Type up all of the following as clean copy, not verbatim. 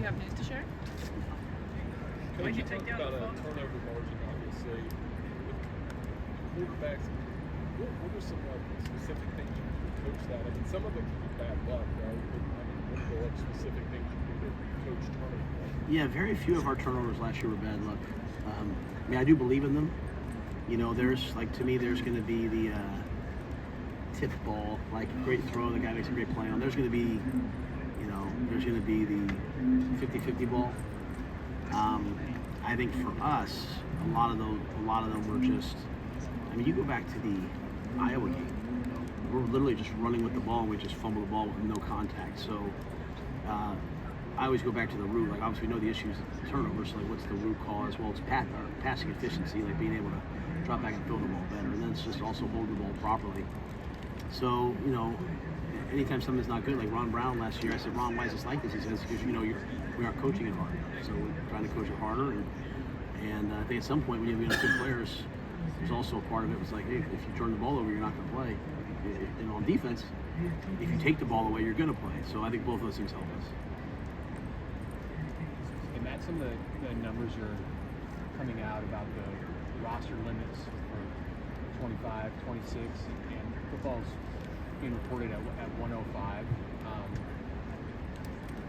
you have news to share? Coach, you talked about a turnover margin, obviously. With quarterbacks, what are some specific things you do to coach that? I mean, some of it can be bad luck, right? But what are the specific things you do to coach turnovers? Yeah, very few of our turnovers last year were bad luck. I mean, I do believe in them. You know, there's, like, to me, there's going to be the tip ball, like, great throw, the guy makes a great play on. There's going to be, you know, there's going to be the 50-50 ball. I think for us, a lot of them were just, I mean, you go back to the Iowa game, we're literally just running with the ball and we just fumble the ball with no contact. So I always go back to the root. Like, obviously we know the issues of turnovers, so like what's the root cause? Well, it's passing efficiency, like being able to drop back and throw the ball better, and then it's just also holding the ball properly. So, you know, anytime something's not good, like Ron Brown last year, I said, Ron, why is this like this? He says, because, you know, we aren't coaching it hard. So we're trying to coach it harder, and I think at some point when you have good players, there's also a part of it was like, hey, if you turn the ball over, you're not going to play. And on defense, if you take the ball away, you're going to play. So I think both of those things help us. And Matt, some of the numbers are coming out about the roster limits for 25, 26, and football's being reported at 105.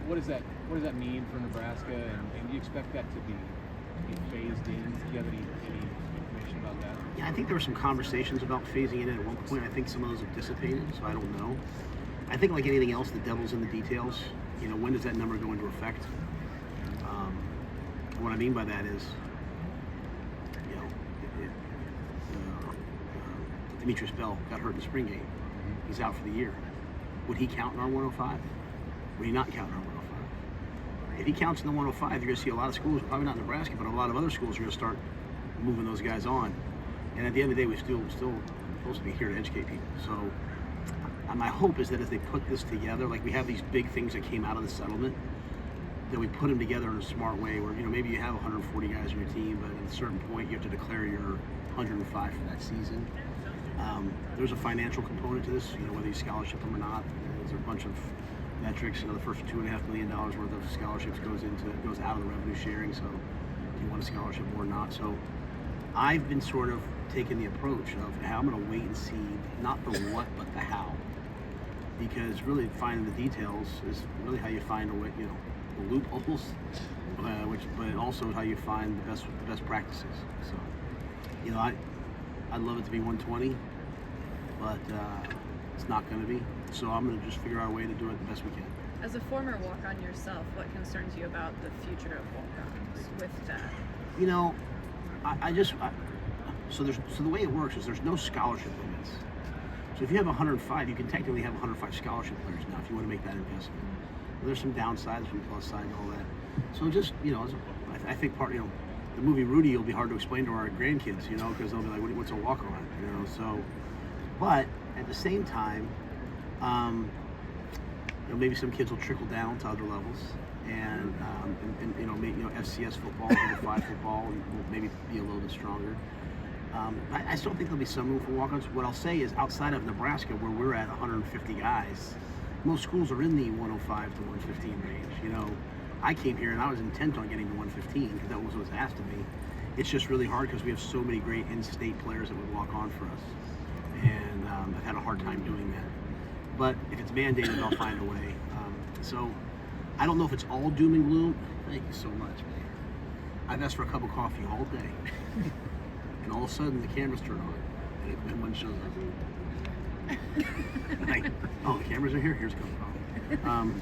What does that mean for Nebraska, and do you expect that to be phased in? Do you have any information about that? Yeah, I think there were some conversations about phasing it in at one point. I think some of those have dissipated, so I don't know. I think like anything else, the devil's in the details. You know, when does that number go into effect? What I mean by that is, you know, Demetrius Bell got hurt in the spring game. He's out for the year. Would he count in our 105? Would he not count in our 105? If he counts in the 105, you're going to see a lot of schools, probably not Nebraska, but a lot of other schools are going to start moving those guys on. And at the end of the day, we're still supposed to be here to educate people. So my hope is that as they put this together, like we have these big things that came out of the settlement, that we put them together in a smart way where, you know, maybe you have 140 guys on your team, but at a certain point you have to declare your 105 for that season. There's a financial component to this, you know, whether you scholarship them or not. There's a bunch of metrics. You know, the first $2.5 million worth of scholarships goes out of the revenue sharing. So do you want a scholarship or not? So I've been sort of taking the approach of how I'm going to wait and see, not the what, but the how. Because really finding the details is really how you find a way, you know, the loopholes, but also how you find the best practices. So, you know, I'd love it to be 120, but it's not going to be. So I'm going to just figure out a way to do it the best we can. As a former walk-on yourself, what concerns you about the future of walk-ons with that? You know, so the way it works is there's no scholarship limits. So if you have 105, you can technically have 105 scholarship players now if you want to make that investment. There's some downsides, some plus side, and all that. So just, you know, I think you know, the movie Rudy will be hard to explain to our grandkids, you know, because they'll be like, what's a walk-on, you know? So, but at the same time, you know, maybe some kids will trickle down to other levels, and you know, maybe, you know, FCS football, Level 5 football, and will maybe be a little bit stronger. I still think there'll be some room for walk-ons. What I'll say is, outside of Nebraska, where we're at 150 guys, most schools are in the 105 to 115 range. You know, I came here and I was intent on getting to 115 because that was what was asked of me. It's just really hard because we have so many great in-state players that would walk on for us, and I've had a hard time doing that. But if it's mandated, I'll find a way. So I don't know if it's all doom and gloom. Thank you so much, man. I've asked for a cup of coffee all day, and all of a sudden the cameras turn on, and one shows up. Like, oh, the cameras are here. Here's a cup of coffee.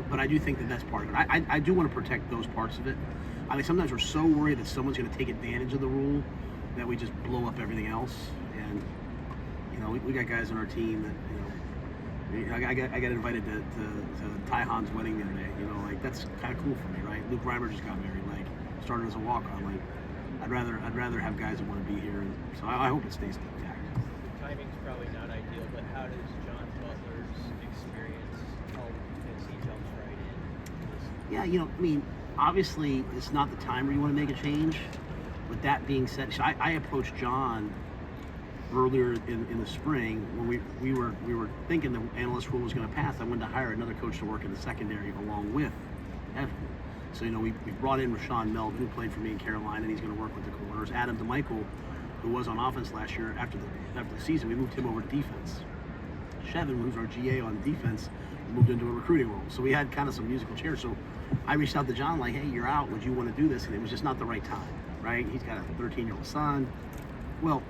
But I do think that that's part of it. I do want to protect those parts of it. I mean, sometimes we're so worried that someone's going to take advantage of the rule that we just blow up everything else. And you know, we got guys on our team that, you know, I got invited to Ty Han's wedding the other day. You know, like, that's kind of cool for me, right? Luke Reimer just got married. Like, started as a walk-on. Like, I'd rather have guys that want to be here, and so I hope it stays intact. Timing's probably not ideal, but how does John Butler's experience help as he jumps right in? Yeah, you know, I mean, obviously it's not the time where you want to make a change. With that being said, so I approached John earlier in the spring, when we were thinking the analyst rule was going to pass, I wanted to hire another coach to work in the secondary along with Evan. So, we brought in Rashawn Melvin, who played for me in Carolina, and he's going to work with the corners. Adam DeMichael, who was on offense last year, after the season, we moved him over to defense. Shevin, who's our GA on defense, moved into a recruiting role. So we had kind of some musical chairs. So I reached out to John like, hey, you're out. Would you want to do this? And it was just not the right time, right? He's got a 13-year-old son. Well,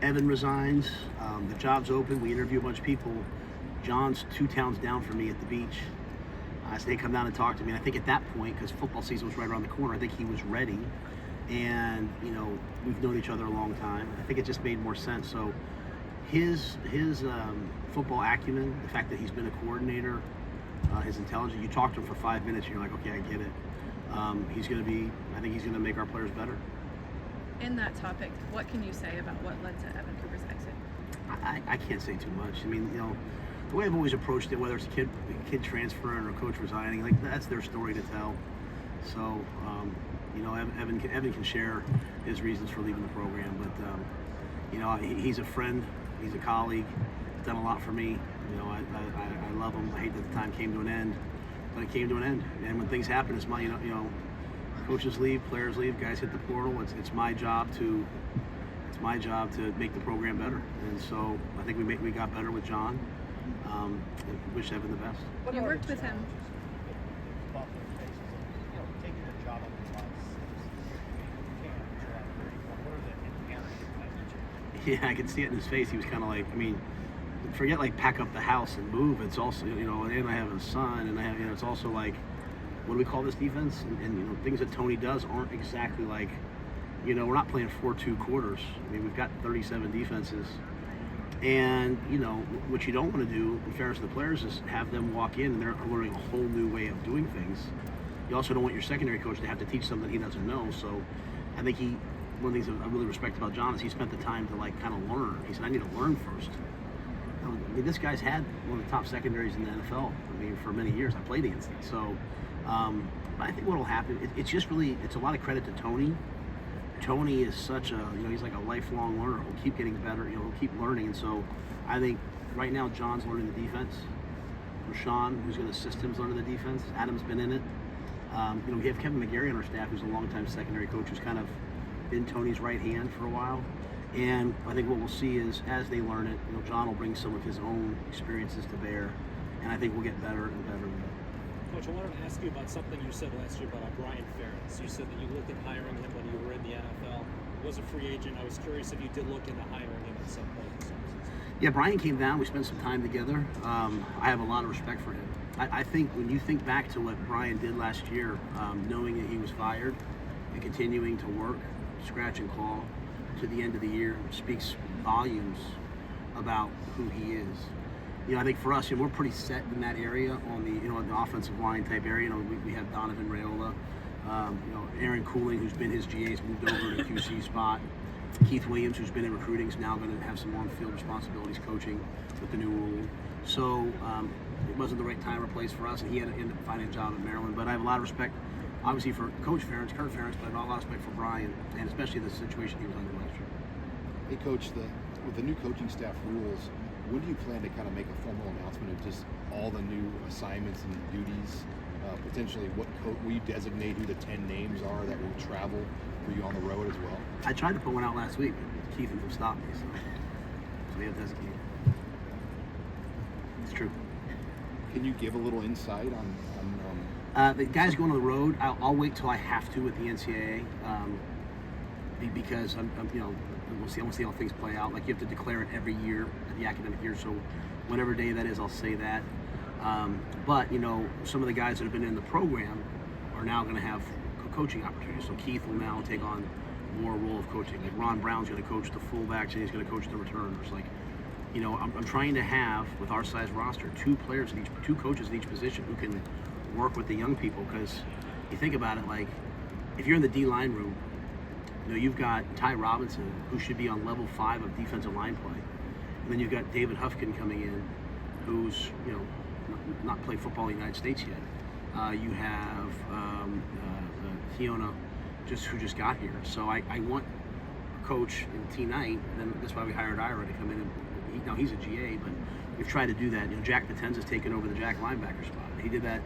Evan resigns. The job's open. We interview a bunch of people. John's 2 towns down from me at the beach. So they come down and talk to me. And I think at that point, because football season was right around the corner, I think he was ready. And, we've known each other a long time. I think it just made more sense. So his football acumen, the fact that he's been a coordinator, his intelligence, you talk to him for 5 minutes and you're like, okay, I get it. I think he's going to make our players better. In that topic, what can you say about what led to Evan Cooper's exit? I can't say too much. The way I've always approached it, whether it's a kid transferring or a coach resigning, like that's their story to tell. So, Evan can share his reasons for leaving the program, but he's a friend, he's a colleague, he's done a lot for me. I love him. I hate that the time came to an end, but it came to an end. And when things happen, it's my coaches leave, players leave, guys hit the portal. It's my job to make the program better. And so I think we got better with John. Wish Evan the best. You worked with him. Yeah, I could see it in his face. He was kind of like, forget like pack up the house and move. It's also, and I have a son, and I have, it's also like, what do we call this defense? And things that Tony does aren't exactly like, we're not playing 4-2 quarters. We've got 37 defenses. And, what you don't want to do, in fairness to the players, is have them walk in and they're learning a whole new way of doing things. You also don't want your secondary coach to have to teach something he doesn't know. So I think one of the things I really respect about John is he spent the time to kind of learn. He said, I need to learn first. This guy's had one of the top secondaries in the NFL. For many years. I played against it. So, but I think what will happen, it's a lot of credit to Tony. Tony is such a, he's like a lifelong learner. He'll keep getting better, he'll keep learning. And so I think right now John's learning the defense. Rashawn, who's going to assist him, is learning the defense. Adam's been in it. We have Kevin McGarry on our staff, who's a longtime secondary coach, who's kind of been Tony's right hand for a while. And I think what we'll see is as they learn it, John will bring some of his own experiences to bear. And I think we'll get better and better and better. Coach, I wanted to ask you about something you said last year about Brian Ferentz. You said that you looked at hiring him when you were in the NFL. He was a free agent. I was curious if you did look into hiring him at some point this offseason. Yeah, Brian came down. We spent some time together. I have a lot of respect for him. I think when you think back to what Brian did last year, knowing that he was fired and continuing to work, scratch and claw to the end of the year, speaks volumes about who he is. I think for us, we're pretty set in that area on the offensive line type area. We have Donovan Rhule, Aaron Cooling, who's been his GA, has moved over to QC spot. Keith Williams, who's been in recruiting, is now going to have some on-field responsibilities coaching with the new rule. So it wasn't the right time or place for us, and he had to end up finding a job in Maryland. But I have a lot of respect, obviously, for Coach Ferentz, Kurt Ferentz, but I have a lot of respect for Brian, and especially the situation he was under last year. Hey, Coach, with the new coaching staff rules, when do you plan to kind of make a formal announcement of just all the new assignments and duties? Potentially, will you designate who the 10 names are that will travel for you on the road as well? I tried to put one out last week, but Keith and them stopped me, so we have designated. It's true. Can you give a little insight on the guys going on the road? I'll wait till I have to with the NCAA because we'll see. I want to see how things play out. Like you have to declare it every year, the academic year. So whatever day that is, I'll say that. But some of the guys that have been in the program are now going to have coaching opportunities. So Keith will now take on more role of coaching. Like Ron Brown's going to coach the fullbacks and he's going to coach the returners. Like, I'm trying to have with our size roster two coaches in each position who can work with the young people. Because you think about it, like if you're in the D line room, you've got Ty Robinson, who should be on level 5 of defensive line play. And then you've got David Huffkin coming in, who's, not played football in the United States yet. You have Keona, who just got here. So I want coach in T-Night, then that's why we hired Ira to come in. And now he's a GA, but we've tried to do that. You know, Jack Potenza's taken over the Jack linebacker spot. He did that.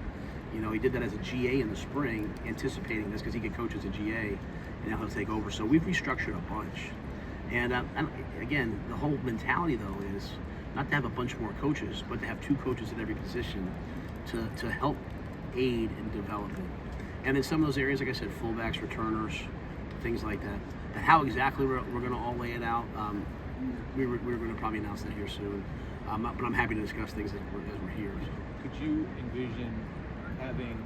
You know, he did that as a GA in the spring, anticipating this because he could coach as a GA, and now he'll take over. So we've restructured a bunch. And again, the whole mentality though is not to have a bunch more coaches, but to have 2 coaches at every position to help aid in development. And in some of those areas, like I said, fullbacks, returners, things like that. And how exactly we're going to all lay it out, we're going to probably announce that here soon. But I'm happy to discuss things as we're here. So. Could you envision having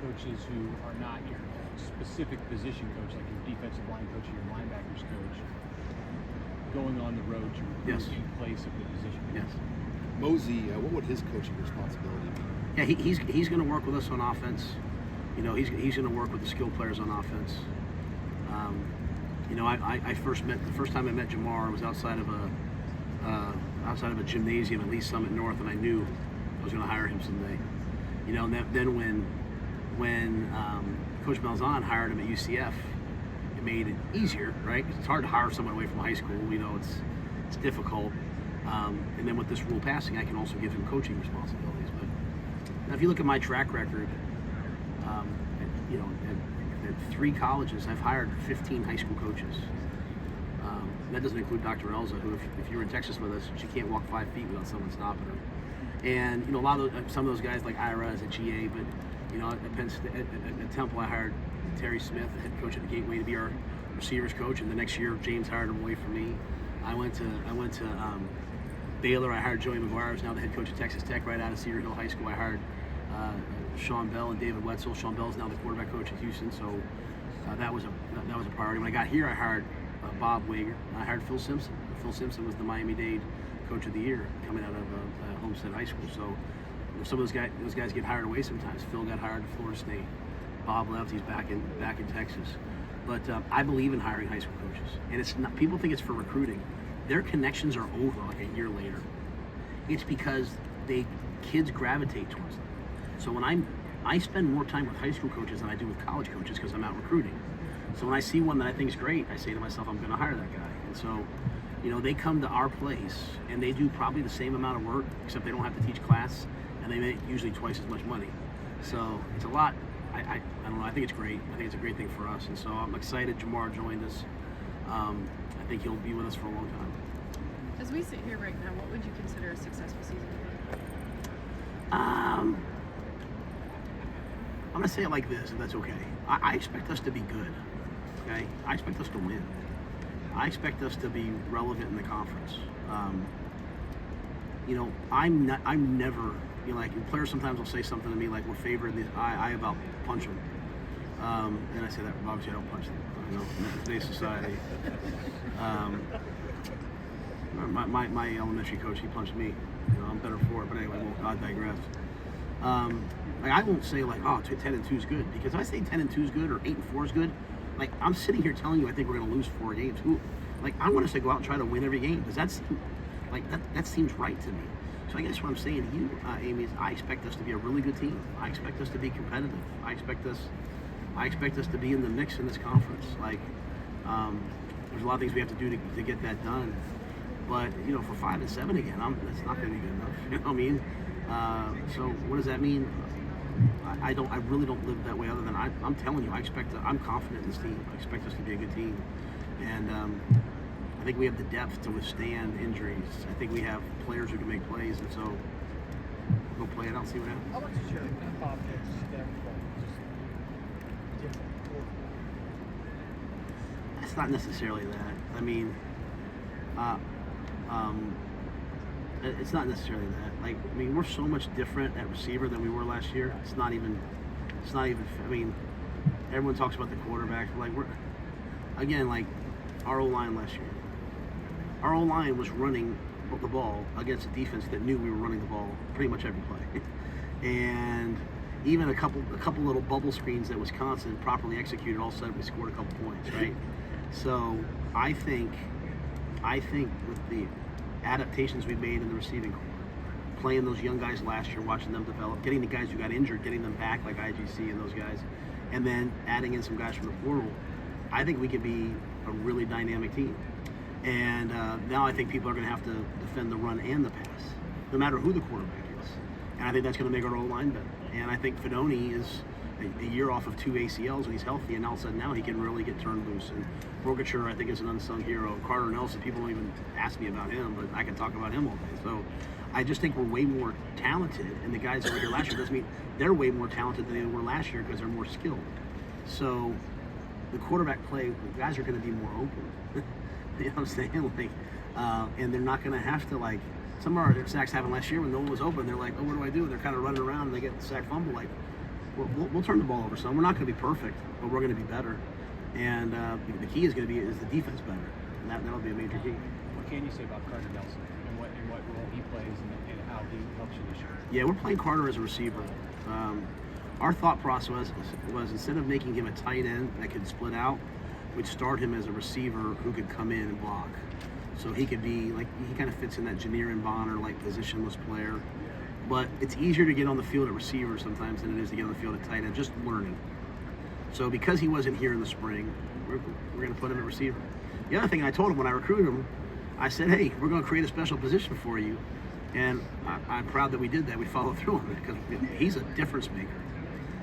coaches who are not your specific position coach, like your defensive line coach or your linebackers coach, going on the road to recruit Yes. in place of the position coach? Yes. Mosey, what would his coaching responsibility be? Yeah, he's going to work with us on offense. You know, he's going to work with the skill players on offense. You know, the first time I met Jamar was outside of a gymnasium at Lee Summit North, and I knew I was going to hire him someday. You know, and then when Coach Malzahn hired him at UCF, it made it easier, right? It's hard to hire someone away from high school. You know, it's difficult. And then with this rule passing, I can also give him coaching responsibilities. But now, if you look at my track record, you know, at 3 colleges, I've hired 15 high school coaches. That doesn't include Dr. Elza, who, if you were in Texas with us, she can't walk 5 feet without someone stopping her. And you know, some of those guys like Ira as a GA, but you know, at Temple, I hired Terry Smith, the head coach at the Gateway, to be our receivers coach, and the next year James hired him away from me. I went to Baylor. I hired Joey McGuire, who's now the head coach at Texas Tech, right out of Cedar Hill High School. I hired Sean Bell and David Wetzel. Sean Bell is now the quarterback coach at Houston, so that was a priority. When I got here, I hired Bob Wager. I hired Phil Simpson. Phil Simpson was the Miami-Dade Coach of the Year coming out of Homestead High School. So some of those guys get hired away sometimes. Phil got hired to Florida State. Bob left. He's back in Texas. But I believe in hiring high school coaches, and it's not. People think it's for recruiting. Their connections are over like a year later. It's because kids gravitate towards them. So when I spend more time with high school coaches than I do with college coaches because I'm out recruiting. So when I see one that I think is great, I say to myself, I'm going to hire that guy. And so, you know, they come to our place and they do probably the same amount of work, except they don't have to teach class, and they make usually twice as much money. So it's a lot. I don't know. I think it's great. I think it's a great thing for us. And so I'm excited Jamar joined us. I think he'll be with us for a long time. As we sit here right now, what would you consider a successful season? I'm going to say it like this, if that's okay. I expect us to be good. Okay? I expect us to win. I expect us to be relevant in the conference. You know, I'm never, you know, like players sometimes will say something to me like we're favored. I about punch them. And I say that obviously I don't punch them. You know, in today's society. My elementary coach, he punched me. You know, I'm better for it. But anyway, I digress. Like I won't say like, oh, 10-2 is good, because if I say 10-2 is good or 8-4 is good, like I'm sitting here telling you I think we're going to lose 4 games. Like I want us to go out and try to win every game, because that seems right to me. So I guess what I'm saying to you, Amy, is I expect us to be a really good team. I expect us to be competitive. I expect us to be in the mix in this conference. Like there's a lot of things we have to do to get that done. But you know, for 5-7 again, that's not going to be good enough. You know what I mean? So what does that mean? I really don't live that way. Other than I'm telling you, I'm confident in this team. I expect us to be a good team, and I think we have the depth to withstand injuries. I think we have players who can make plays, and so we'll play it out, see what happens. How much is your confidence stem from just different quarterbacks? It's not necessarily that. I mean, it's not necessarily that. Like, I mean, we're so much different at receiver than we were last year. It's not even. I mean, everyone talks about the quarterback. Like like our O-line last year. Our O-line was running the ball against a defense that knew we were running the ball pretty much every play, and even a couple little bubble screens that Wisconsin properly executed, all of a sudden we scored a couple points, right? So I think with the adaptations we made in the receiving corps, playing those young guys last year, watching them develop, getting the guys who got injured, getting them back like IGC and those guys, and then adding in some guys from the portal, I think we could be a really dynamic team. And now I think people are going to have to defend the run and the pass, no matter who the quarterback is. And I think that's going to make our O-line better. And I think Fidone is a year off of 2 ACLs and he's healthy, and all of a sudden now he can really get turned loose. And Brogature, I think, is an unsung hero. Carter Nelson, people don't even ask me about him, but I can talk about him all day. So I just think we're way more talented, and the guys that were here last year doesn't mean they're way more talented than they were last year because they're more skilled. So the quarterback play, the guys are going to be more open. You know what I'm saying? Like, and they're not going to have to, like, some of our sacks happened last year when no one was open. They're like, oh, what do I do? And they're kind of running around and they get the sack fumble. Like, we'll turn the ball over some. We're not going to be perfect, but we're going to be better. And the key is going to be is the defense better, and that'll be a major key. What can you say about Carter Nelson and what role he plays and how he helps you this year? Yeah, we're playing Carter as a receiver. Our thought process was instead of making him a tight end that could split out, we'd start him as a receiver who could come in and block. So he could be like, he kind of fits in that Janeer and Bonner like positionless player. But it's easier to get on the field at receiver sometimes than it is to get on the field at tight end, just learning. So because he wasn't here in the spring, we're going to put him at receiver. The other thing I told him when I recruited him, I said, hey, we're going to create a special position for you. And I'm proud that we did that. We followed through on it because he's a difference maker.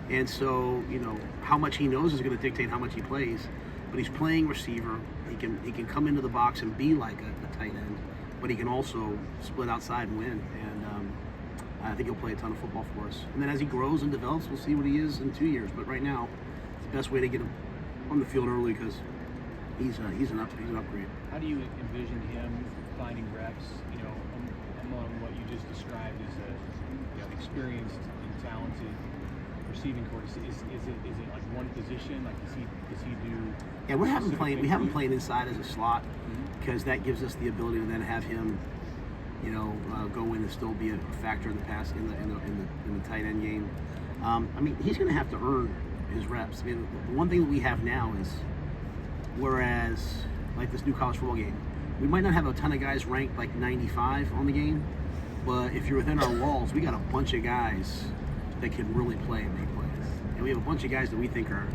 And so, you know, how much he knows is going to dictate how much he plays. But he's playing receiver. He can come into the box and be like a tight end, but he can also split outside and win. And I think he'll play a ton of football for us. And then as he grows and develops, we'll see what he is in 2 years. But right now, it's the best way to get him on the field early because he's an upgrade. How do you envision him finding reps? You know, among what you just described as a experienced and talented receiving court. Is it like one position? Like does he do? Yeah, we haven't played inside as a slot because that gives us the ability to then have him, you know, go in and still be a factor in the pass in the tight end game. I mean, he's going to have to earn his reps. I mean, the one thing that we have now is, whereas like this new college football game, we might not have a ton of guys ranked like 95 on the game, but if you're within our walls, we got a bunch of guys that can really play and make plays, and we have a bunch of guys that we think are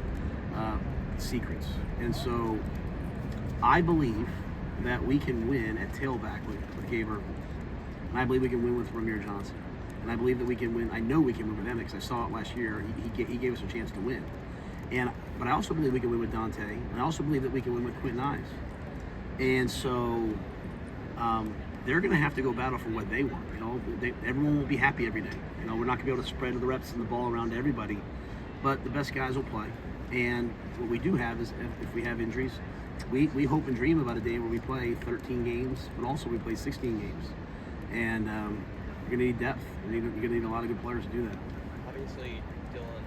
secrets. And so I believe that we can win at tailback with Gabe Ervin. And I believe we can win with Ramir Johnson. And I believe that we can win. I know we can win with Emmett because I saw it last year. He gave us a chance to win. But I also believe we can win with Dante. And I also believe that we can win with Quentin Ives. And so they're going to have to go battle for what they want. You know, everyone won't be happy every day. You know, we're not going to be able to spread the reps and the ball around to everybody. But the best guys will play. And what we do have is, if we have injuries, we hope and dream about a day where we play 13 games, but also we play 16 games. And you're going to need depth. You're going to need a lot of good players to do that. Obviously, Dylan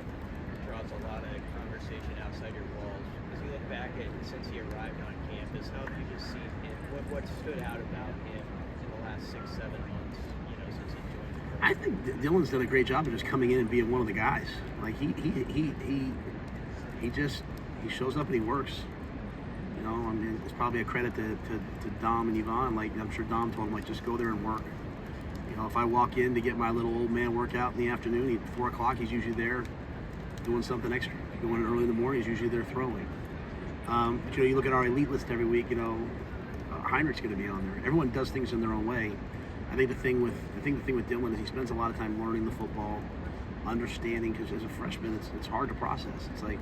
draws a lot of conversation outside your walls. As you look back at since he arrived on campus, how have you just seen him? What stood out about him in the last 6-7 months? You know, since he joined the program? I think Dylan's done a great job of just coming in and being one of the guys. Like he shows up and he works. You know, I mean, it's probably a credit to Dom and Yvonne. Like, I'm sure Dom told him, like, just go there and work. You know, if I walk in to get my little old man workout in the afternoon, at 4 o'clock, he's usually there doing something extra. Going in early in the morning, he's usually there throwing. But, you know, you look at our elite list every week, you know, Heinrich's going to be on there. Everyone does things in their own way. I think the thing with Dylan is he spends a lot of time learning the football, understanding, because as a freshman, it's hard to process. It's like,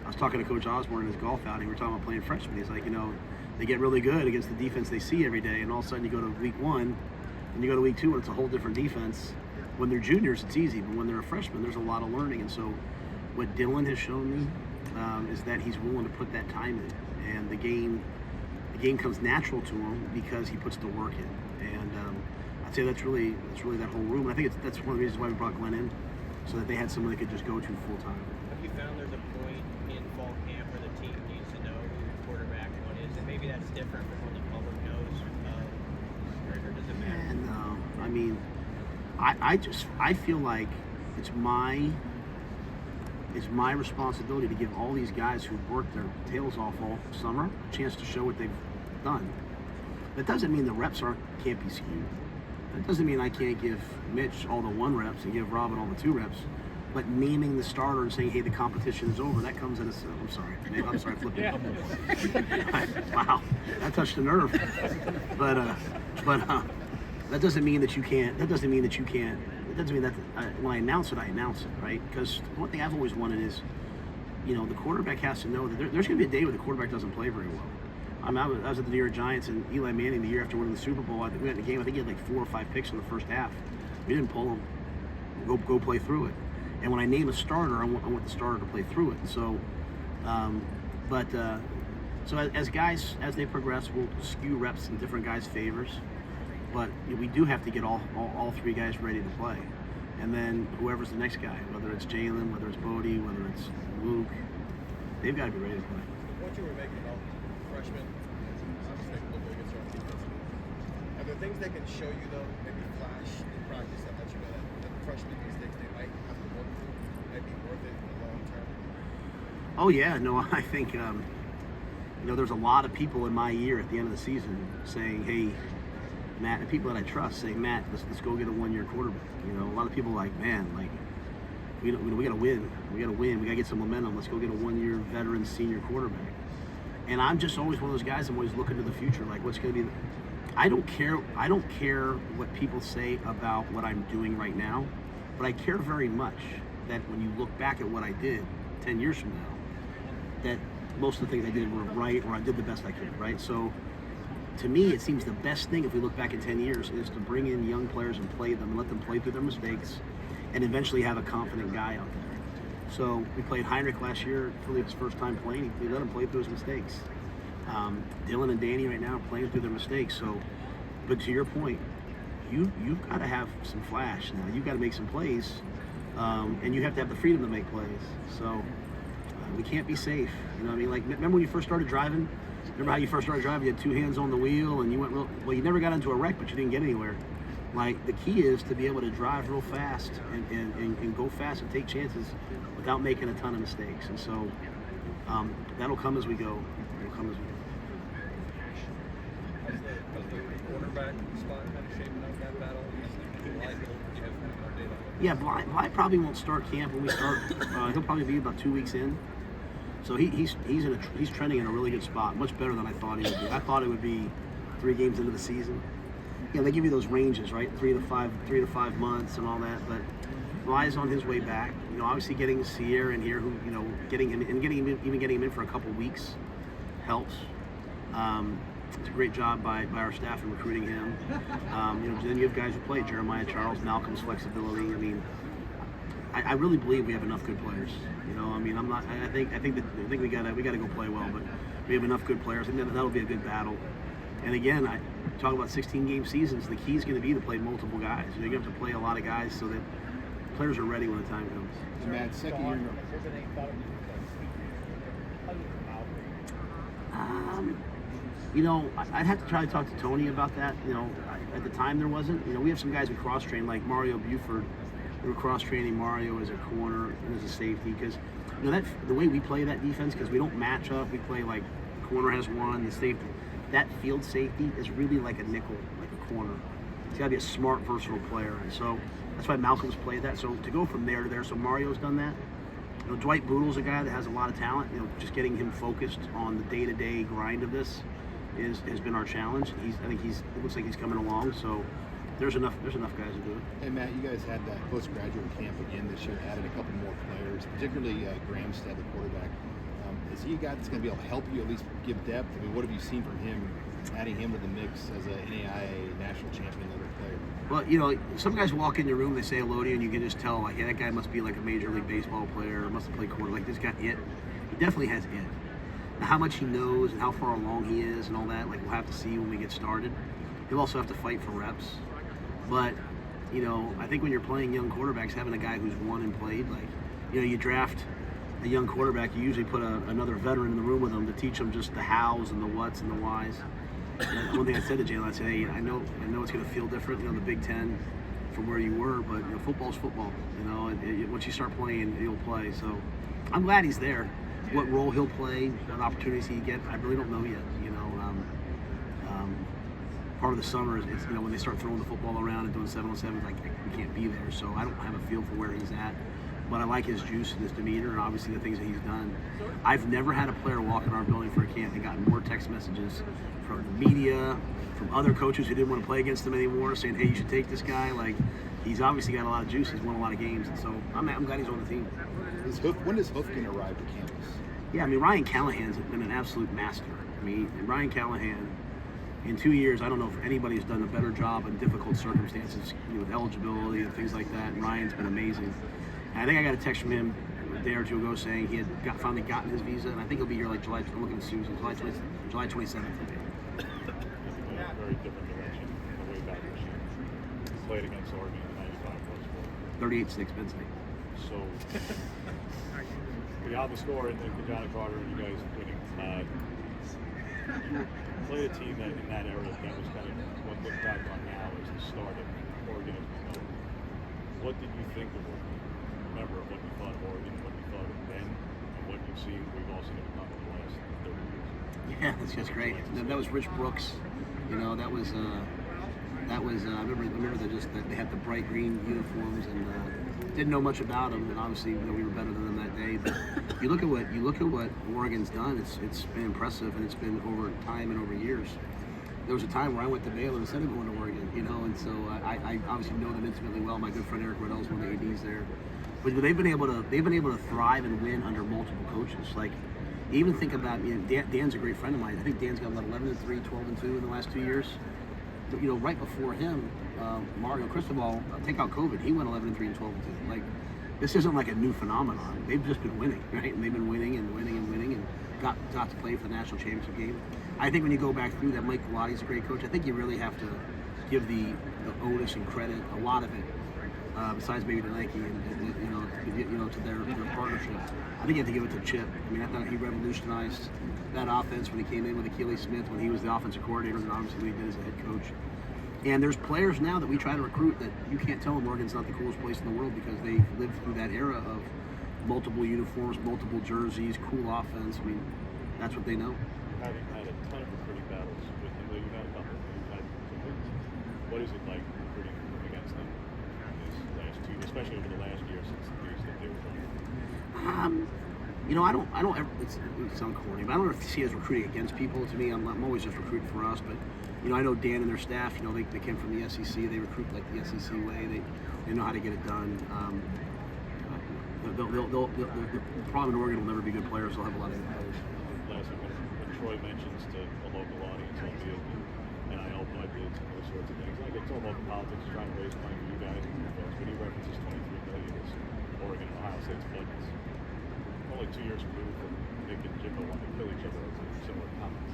I was talking to Coach Osborne in his golf outing. We were talking about playing freshmen. He's like, you know, they get really good against the defense they see every day, and all of a sudden you go to week 1, and you go to week 2, and it's a whole different defense. When they're juniors, it's easy, but when they're a freshman, there's a lot of learning. And so, what Dylan has shown me is that he's willing to put that time in, and the game comes natural to him because he puts the work in. And I'd say that's really that whole room. And I think that's one of the reasons why we brought Glenn in, so that they had someone they could just go to full time. Have you found there's a point in fall camp where the team needs to know who your quarterback one is, and maybe that's different from when the public knows, or does it matter? And I mean, I feel like it's my responsibility to give all these guys who've worked their tails off all summer a chance to show what they've done. That doesn't mean the reps can't be skewed. That doesn't mean I can't give Mitch all the 1 reps and give Robin all the 2 reps. But naming the starter and saying, hey, the competition is over, that comes in a, I'm sorry, I flipped it. Wow, that touched a nerve. But that doesn't mean that you can't, it doesn't mean that when I announce it, right? Because one thing I've always wanted is, the quarterback has to know that there's going to be a day where the quarterback doesn't play very well. I was at the New York Giants, and Eli Manning, the year after winning the Super Bowl, I think we went in the game, I think he had like 4 or 5 picks in the first half. We didn't pull him. Go play through it. And when I name a starter, I want the starter to play through it. So, so as guys, as they progress, we'll skew reps in different guys' favors. But we do have to get all 3 guys ready to play. And then whoever's the next guy, whether it's Jalen, whether it's Bodie, whether it's Luke, they've got to be ready to play. What you were making about freshmen, obviously they look against your own defense. Are there things they can show you though, maybe flash in practice that let you know that the freshman mistakes they might have to work through might be worth it in the long term? Oh yeah, no, I think there's a lot of people in my year at the end of the season saying, hey, Matt, and people that I trust saying, Matt, let's go get a 1-year quarterback. A lot of people are like, man, like we got to win. We got to get some momentum. Let's go get a 1-year veteran senior quarterback. And I'm just always one of those guys. I'm always looking to the future, like what's going to be. I don't care what people say about what I'm doing right now, but I care very much that when you look back at what I did 10 years from now, that most of the things I did were right, or I did the best I could, right? So to me, it seems the best thing if we look back in 10 years is to bring in young players and play them and let them play through their mistakes and eventually have a confident guy out there. So we played Heinrich last year, really his first time playing. We let him play through his mistakes. Dylan and Danny right now are playing through their mistakes. So, but to your point, you've got to have some flash now. You've got to make some plays, and you have to have the freedom to make plays. So we can't be safe. You know what I mean? Like, remember when you first started driving? Remember how you first started driving? You had 2 hands on the wheel, and you went well. You never got into a wreck, but you didn't get anywhere. Like, the key is to be able to drive real fast and go fast and take chances without making a ton of mistakes. And so that'll come as we go. It'll come as we go. How's the quarterback spot kind of shaping up that battle? Do you have an update on it? Yeah, Bly probably won't start camp when we start. He'll probably be about 2 weeks in. So he's trending in a really good spot, much better than I thought he would be. I thought it would be 3 games into the season. They give you those ranges, right? 3 to 5 months and all that. But Bly's on his way back. Obviously getting Sierra in here, who getting him in for a couple weeks helps. It's a great job by our staff in recruiting him. Then you have guys who play Jeremiah Charles, Malcolm's flexibility. I mean, I really believe we have enough good players. I think we gotta go play well, but we have enough good players. I think that'll be a good battle. And again, I talk about 16-game seasons. The key is going to be to play multiple guys. You're going to have to play a lot of guys so that players are ready when the time comes. And Matt, second year. I'd have to try to talk to Tony about that. At the time there wasn't. We have some guys we cross-train, like Mario Buford. We were cross-training Mario as a corner and as a safety because the way we play that defense, because we don't match up. We play like corner has one, the safety. That field safety is really like a nickel, like a corner. It's got to be a smart, versatile player, and so that's why Malcolm's played that. So to go from there to there, so Mario's done that. Dwight Boodle's a guy that has a lot of talent. Just getting him focused on the day-to-day grind of this has been our challenge. It looks like he's coming along. So there's enough guys to do it. Hey Matt, you guys had that postgraduate camp again this year, added a couple more players, particularly Graham Stead, the quarterback. Is he a guy that's going to be able to help you at least give depth? I mean, what have you seen from him, adding him to the mix as an NAIA national champion level player? Well, some guys walk in your room, they say hello to you, and you can just tell, like, yeah, that guy must be like a major league baseball player, must have played quarter. Like, this guy, it. He definitely has it. Now, how much he knows and how far along he is and all that, like, we'll have to see when we get started. He'll also have to fight for reps. But, I think when you're playing young quarterbacks, having a guy who's won and played, like, you draft a young quarterback, you usually put another veteran in the room with them to teach them just the hows and the whats and the whys. And one thing I said to Jalen, I said, hey, I know it's going to feel different, the Big Ten from where you were, but football's football. Once you start playing, you'll play. So I'm glad he's there. What role he'll play, what opportunities he get, I really don't know yet. Part of the summer is when they start throwing the football around and doing 7-on-7s, like we can't be there, so I don't have a feel for where he's at. but I like his juice and his demeanor and obviously the things that he's done. I've never had a player walk in our building for a camp and gotten more text messages from the media, from other coaches who didn't want to play against him anymore, saying, hey, you should take this guy. Like, he's obviously got a lot of juice. He's won a lot of games, and so I'm glad he's on the team. When does Hoofkin arrive at campus? Yeah, I mean, Ryan Callahan's been an absolute master. I mean, Ryan Callahan, in 2 years, I don't know if anybody's done a better job in difficult circumstances, with eligibility and things like that. And Ryan's been amazing. And I think I got a text from him a day or two ago saying he had finally gotten his visa, and I think he'll be here like July. I'm looking at Susan, July 27th. Very different direction in the way back machine. Played against Oregon in the 95 plus 38-6 Penn State. So, beyond the score and the John Carter and you guys winning, you played a team that in that era that was kind of what looked back on now as the start of Oregon as we know. What did you think of Oregon? Remember what you thought of Oregon, what you thought of then, and what you've seen, we've all seen it become in the last 30 years. Yeah, that's just great. That was Rich Brooks. That was. I remember they had the bright green uniforms and didn't know much about them. And obviously, we were better than them that day. But you look at what Oregon's done. It's been impressive, and it's been over time and over years. There was a time where I went to Baylor instead of going to Oregon, and so I obviously know them intimately well. My good friend Eric Riddell is one of the ADs there. But they've been able to thrive and win under multiple coaches. Like, even think about, Dan's a great friend of mine. I think Dan's got about 11-3, 12-2 in the last 2 years. But, right before him, Mario Cristobal, take out COVID, he went 11-3 and 12-2. Like, this isn't like a new phenomenon. They've just been winning, right? And they've been winning and winning and winning and got to play for the national championship game. I think when you go back through that, Mike Galati's a great coach. I think you really have to give the onus and credit, a lot of it, besides maybe to Nike and to their partnership. I think you have to give it to Chip. I mean, I thought he revolutionized that offense when he came in with Akili Smith when he was the offensive coordinator, and obviously what he did as a head coach. And there's players now that we try to recruit that you can't tell them Oregon's not the coolest place in the world because they lived through that era of multiple uniforms, multiple jerseys, cool offense. I mean, that's what they know. Having had a ton of recruiting battles with them, you've had a couple. You've had some wins. What is it like recruiting against them this last 2 years, especially over the last year since the years that they were trying? I don't ever, it sounds corny, but I don't ever see us recruiting against people. To me, I'm always just recruiting for us. But, I know Dan and their staff, they came from the SEC. They recruit like the SEC way. They know how to get it done. The problem in Oregon will never be good players. They'll have a lot of good players. Last week, when Troy mentions to a local audience on the NIL budgets and those sorts of things, like it's all about politics, trying to raise money for you guys and your folks, but he references $23 million as Oregon and Ohio State's budgets. Only 2 years removed from Nick and Jimbo wanting to kill each other over similar comments.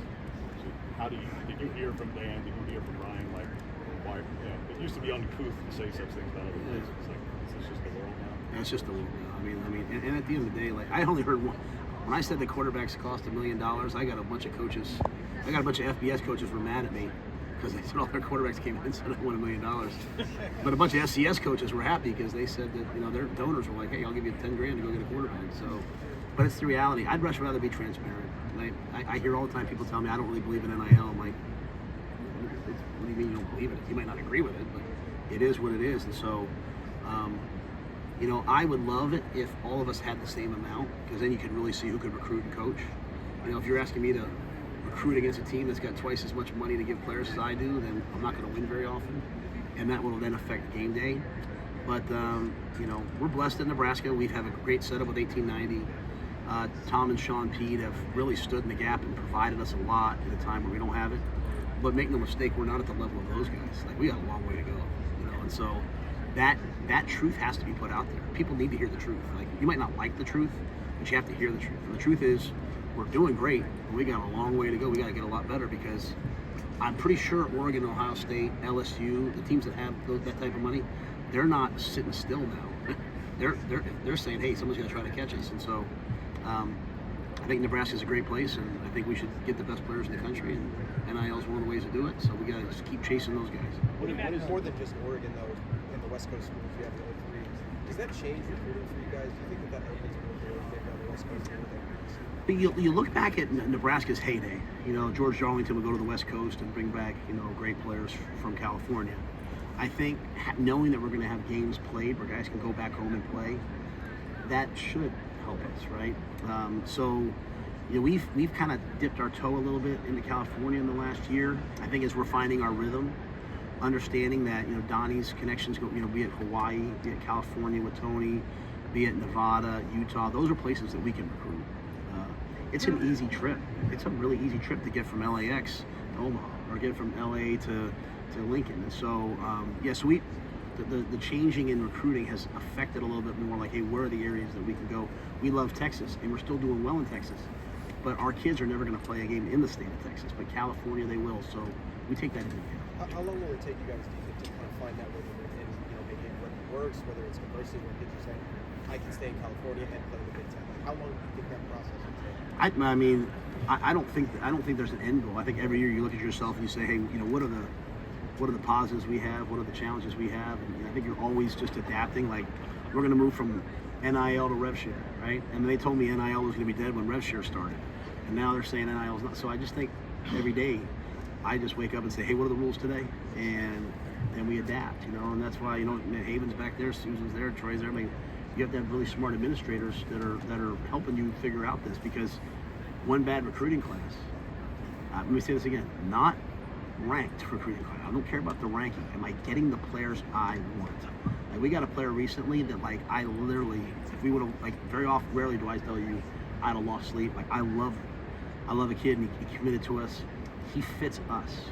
So did you hear from Dan, did you hear from Ryan, like, why, it used to be uncouth to say such things about other places, like, is this just the world now? Yeah, it's just the world now. I mean, and at the end of the day, like, I only heard one. When I said the quarterbacks cost $1 million, I got a bunch of FBS coaches were mad at me because they said all their quarterbacks came in and said I won $1 million. But a bunch of SCS coaches were happy because they said that, their donors were like, hey, I'll give you $10,000 to go get a quarterback. So, but it's the reality. I'd much rather be transparent. I hear all the time people tell me I don't really believe in NIL. I'm like, what do you mean you don't believe in it? You might not agree with it, but it is what it is. And so, I would love it if all of us had the same amount, because then you could really see who could recruit and coach. If you're asking me to recruit against a team that's got twice as much money to give players as I do, then I'm not going to win very often, and that will then affect game day. But we're blessed in Nebraska. We have a great setup with 1890. Tom and Sean Pede have really stood in the gap and provided us a lot at a time where we don't have it. But make no mistake, we're not at the level of those guys. Like, we got a long way to go, and so that truth has to be put out there. People need to hear the truth. Like, you might not like the truth, but you have to hear the truth. And the truth is, we're doing great, but we got a long way to go. We got to get a lot better, because I'm pretty sure Oregon, Ohio State, LSU, the teams that have that type of money, they're not sitting still now. they're saying, hey, someone's going to try to catch us. And so I think Nebraska's a great place, and I think we should get the best players in the country, and NIL is one of the ways to do it. So we got to just keep chasing those guys. What is more than just Oregon, though, in the West Coast schools? You have the other three. Does that change recruiting for you guys? Do you think that opens more doors maybe on the West Coast? But you look back at Nebraska's heyday. George Darlington would go to the West Coast and bring back great players from California. I think knowing that we're going to have games played where guys can go back home and play, that should help us, right? So, we've kind of dipped our toe a little bit into California in the last year. I think as we're finding our rhythm, understanding that Donnie's connections go, be it Hawaii, be it California with Tony, be it Nevada, Utah. Those are places that we can recruit. It's an easy trip. It's a really easy trip to get from LAX to Omaha, or get from LA to Lincoln. And so, so the changing in recruiting has affected a little bit more, like, hey, where are the areas that we can go? We love Texas, and we're still doing well in Texas, but our kids are never going to play a game in the state of Texas, but California they will, so we take that into account. How long will it take you guys, do you think, to kind of find that rhythm and maybe what works, whether it's conversely when kids are saying, I can stay in California and play the Big Ten? Like, how long do you think that process will take? I mean, I don't think there's an end goal. I think every year you look at yourself and you say, hey, what are the positives we have? What are the challenges we have? And I think you're always just adapting. Like, we're going to move from NIL to rev share, right? And they told me NIL was going to be dead when rev share started, and now they're saying NIL is not. So I just think every day I just wake up and say, hey, what are the rules today? And then we adapt, and that's why, Haven's back there, Susan's there, Troy's there. I mean, you have to have really smart administrators that are helping you figure out this, because one bad recruiting class, let me say this again, not ranked recruiting class. I don't care about the ranking. Am I getting the players I want? Like, we got a player recently that, like, I literally, if we would have, like, rarely do I tell you I'd have lost sleep. Like, I love a kid, and he committed to us. He fits us.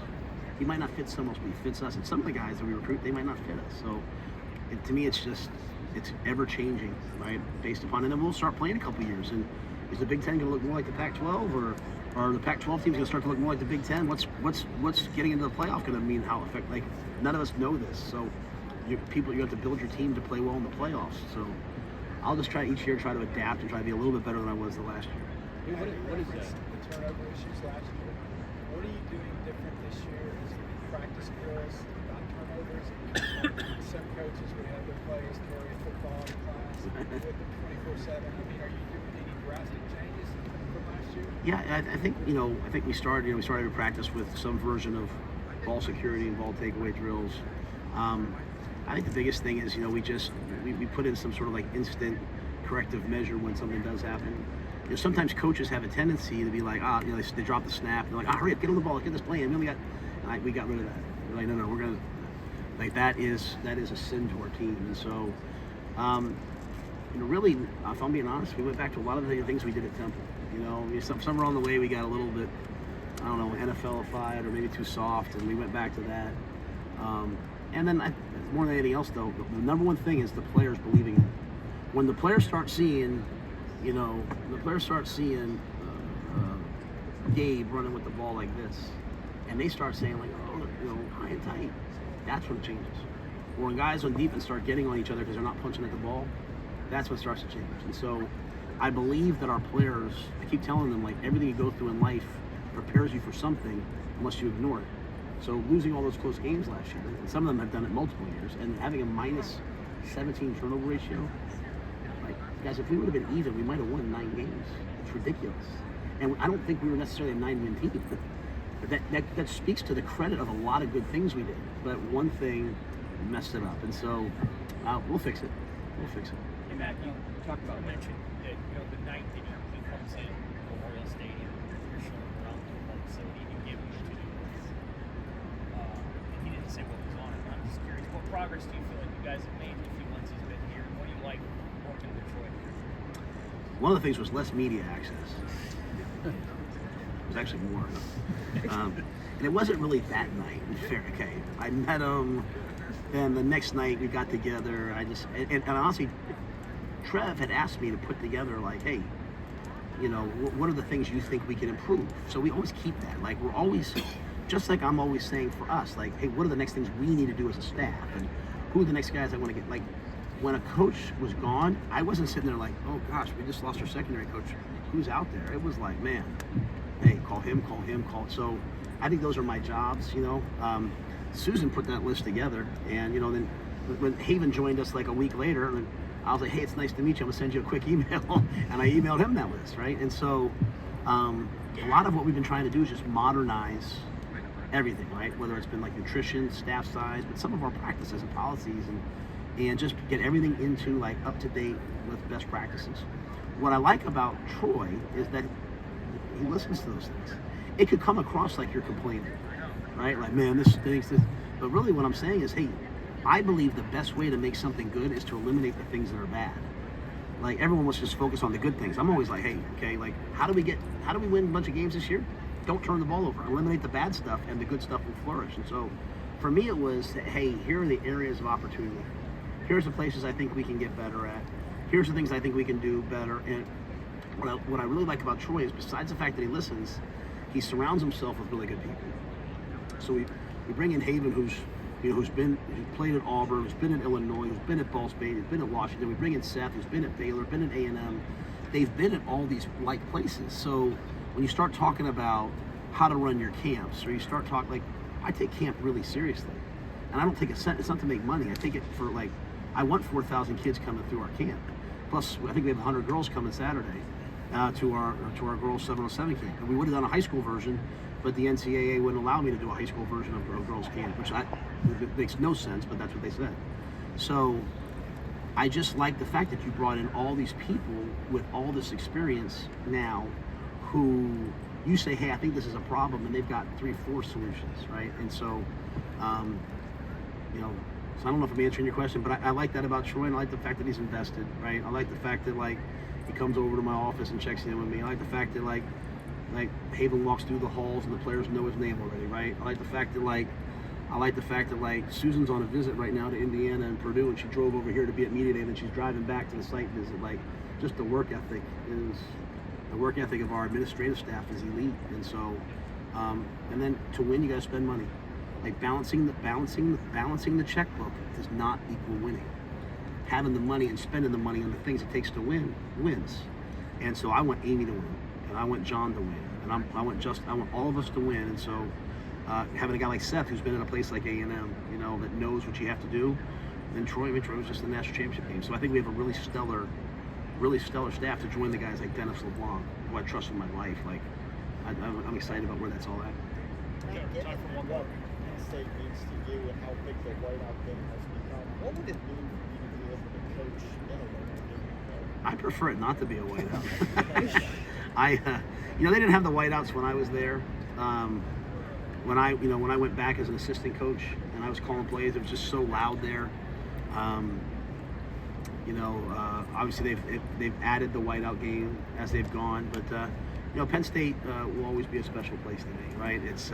He might not fit someone else, but he fits us. And some of the guys that we recruit, they might not fit us. So to me, it's ever changing, right? Based upon, and then we'll start playing a couple years. And is the Big Ten going to look more like the Pac-12, or the Pac-12 team's going to start to look more like the Big Ten? What's getting into the playoff going to mean? How affect? Like, none of us know this. So you have to build your team to play well in the playoffs. So I'll just try each year try to adapt and try to be a little bit better than I was the last year. What is that? The turnover issues last year. What are you doing different this year? Is it practice drills about turnovers? Some coaches would have their players carry a football in class with them 24/7. I mean, are you doing any drastic changes from last year? Yeah, I think we started every practice with some version of ball security and ball takeaway drills. I think the biggest thing is, we put in some sort of like instant corrective measure when something does happen. Sometimes coaches have a tendency to be like, they drop the snap, and they're like, hurry up, get on the ball, get this play in. We got rid of that. We're like, no, we're gonna, like, that is a sin to our team. And so, really, if I'm being honest, we went back to a lot of the things we did at Temple. Somewhere on the way we got a little bit, I don't know, NFLified or maybe too soft, and we went back to that. And then more than anything else, though, the number one thing is the players believing in it. When the players start seeing, Gabe running with the ball like this, and they start saying, like, high and tight, that's when it changes. Or when guys on defense start getting on each other because they're not punching at the ball, that's when it starts to change. And so I believe that our players, I keep telling them, like, everything you go through in life prepares you for something unless you ignore it. So losing all those close games last year, and some of them have done it multiple years, and having a minus 17 turnover ratio, like, guys, if we would have been even, we might have won 9 games. It's ridiculous. And I don't think we were necessarily a 9-win team. But that speaks to the credit of a lot of good things we did. But one thing messed it up. And so we'll fix it. Hey, Matt, you talked about mentioning that, the night that he comes in Memorial Stadium, you're showing around the football facility, you give him to and he didn't say what was on it. I'm just curious, what progress do you feel like you guys have made in the few months he's been here? What do you like working with Troy? One of the things was less media access. It was actually more. And it wasn't really that night. Fair, okay. I met him, then the next night we got together. And honestly, Trev had asked me to put together, like, hey, what are the things you think we can improve? So we always keep that. Like, we're always, just like I'm always saying for us, like, hey, what are the next things we need to do as a staff? And who are the next guys I want to get? Like, when a coach was gone, I wasn't sitting there like, oh gosh, we just lost our secondary coach. Who's out there? It was like, man, hey, call him. So I think those are my jobs, Susan put that list together, and, then when Haven joined us like a week later, and I was like, hey, it's nice to meet you. I'm gonna send you a quick email. And I emailed him that list, right? And so a lot of what we've been trying to do is just modernize everything, right? Whether it's been like nutrition, staff size, but some of our practices and policies and and just get everything into like up to date with best practices. What I like about Troy is that he listens to those things. It could come across like you're complaining, right? Like, man, this stinks. But really what I'm saying is, hey, I believe the best way to make something good is to eliminate the things that are bad. Like, everyone wants to just focus on the good things. I'm always like, hey, okay, like, how do we win a bunch of games this year? Don't turn the ball over. Eliminate the bad stuff, and the good stuff will flourish. And so, for me, it was, hey, here are the areas of opportunity. Here's the places I think we can get better at. Here's the things I think we can do better. And what I really like about Troy is, besides the fact that he listens, he surrounds himself with really good people. So we bring in Haven, who's played at Auburn, who's been in Illinois, who's been at Ball State, who's been at Washington. We bring in Seth, who's been at Baylor, been at A&M. They've been at all these like places. So when you start talking about how to run your camps, or you start talking, like, I take camp really seriously, and I don't take a cent. It's not to make money. I take it for, like, I want 4,000 kids coming through our camp. Plus, I think we have 100 girls coming Saturday to our girls 707 camp. And we would have done a high school version, but the NCAA wouldn't allow me to do a high school version of girls camp, which it makes no sense, but that's what they said. So I just like the fact that you brought in all these people with all this experience now, who you say, hey, I think this is a problem, and they've got 3-4 solutions, right? And so, so I don't know if I'm answering your question, but I like that about Troy, and I like the fact that he's invested, right? I like the fact that, like, he comes over to my office and checks in with me. I like the fact that, like Haven walks through the halls and the players know his name already, right? I like the fact that Susan's on a visit right now to Indiana and Purdue, and she drove over here to be at media day, and then she's driving back to the site visit. Like, just the work ethic of our administrative staff is elite. And so, and then to win, you got to spend money. Like, balancing the checkbook does not equal winning. Having the money and spending the money on the things it takes to win wins. And so I want Amy to win, and I want John to win, and I want all of us to win. And so having a guy like Seth, who's been in a place like A&M, that knows what you have to do, then Troy was just in the national championship game. So I think we have a really stellar staff to join the guys like Dennis LeBlanc, who I trust with my life. Like, I'm excited about where that's all at. Time for one more. Penn State means to you and how big the whiteout thing has become. What would it mean for you to be able to coach in a whiteout game? I prefer it not to be a whiteout. They didn't have the whiteouts when I was there. When I went back as an assistant coach and I was calling plays, it was just so loud there. Obviously they've added the whiteout game as they've gone, but Penn State will always be a special place to me, right? It's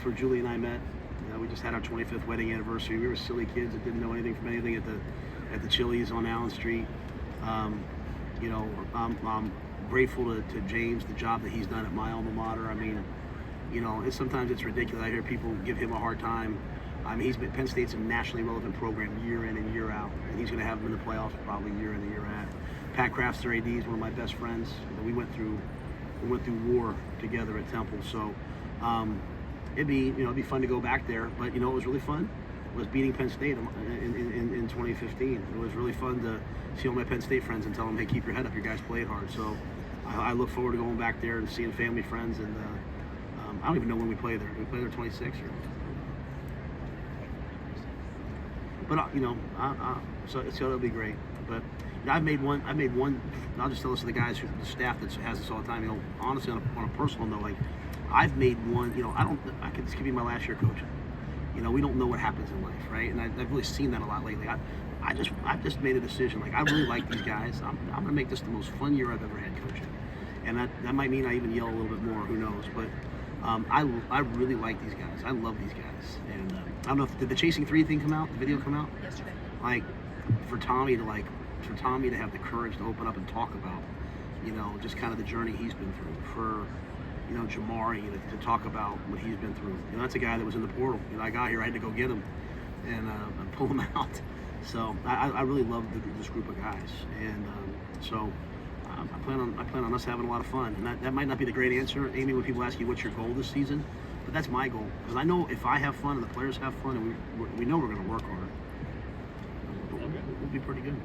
where Julie and I met. We just had our 25th wedding anniversary. We were silly kids that didn't know anything from anything at the Chili's on Allen Street. I'm grateful to James, the job that he's done at my alma mater. I mean, sometimes it's ridiculous. I hear people give him a hard time. I mean, Penn State's a nationally relevant program year in and year out, and he's going to have them in the playoffs probably year in and year out. Pat Kraft's their AD is one of my best friends. We went through war together at Temple, so it'd be fun to go back there. But it was really fun. Was beating Penn State in 2015. It was really fun to see all my Penn State friends and tell them, hey, keep your head up. You guys played hard. So I look forward to going back there and seeing family, friends, and I don't even know when we play there. Do we play there 26 or? But so it'll be great. But I've made one. I'll just tell this to the guys, the staff that has this all the time. Honestly, on a personal note, like, I've made one. I could just give you my last year coaching. We don't know what happens in life, right? And I've really seen that a lot lately. I've just made a decision. Like, I really like these guys. I'm going to make this the most fun year I've ever had coaching. And that might mean I even yell a little bit more. Who knows? But I really like these guys. I love these guys. And I don't know did the Chasing 3 thing come out? The video come out? Yesterday. Like, for Tommy to have the courage to open up and talk about, just kind of the journey he's been through. For Jamari to talk about what he's been through. That's a guy that was in the portal. I got here, I had to go get him and pull him out. So I really love this group of guys, and so I plan on us having a lot of fun. And that might not be the great answer, Amy, when people ask you what's your goal this season, but that's my goal, because I know if I have fun and the players have fun, and we know we're going to work hard, we'll be pretty good.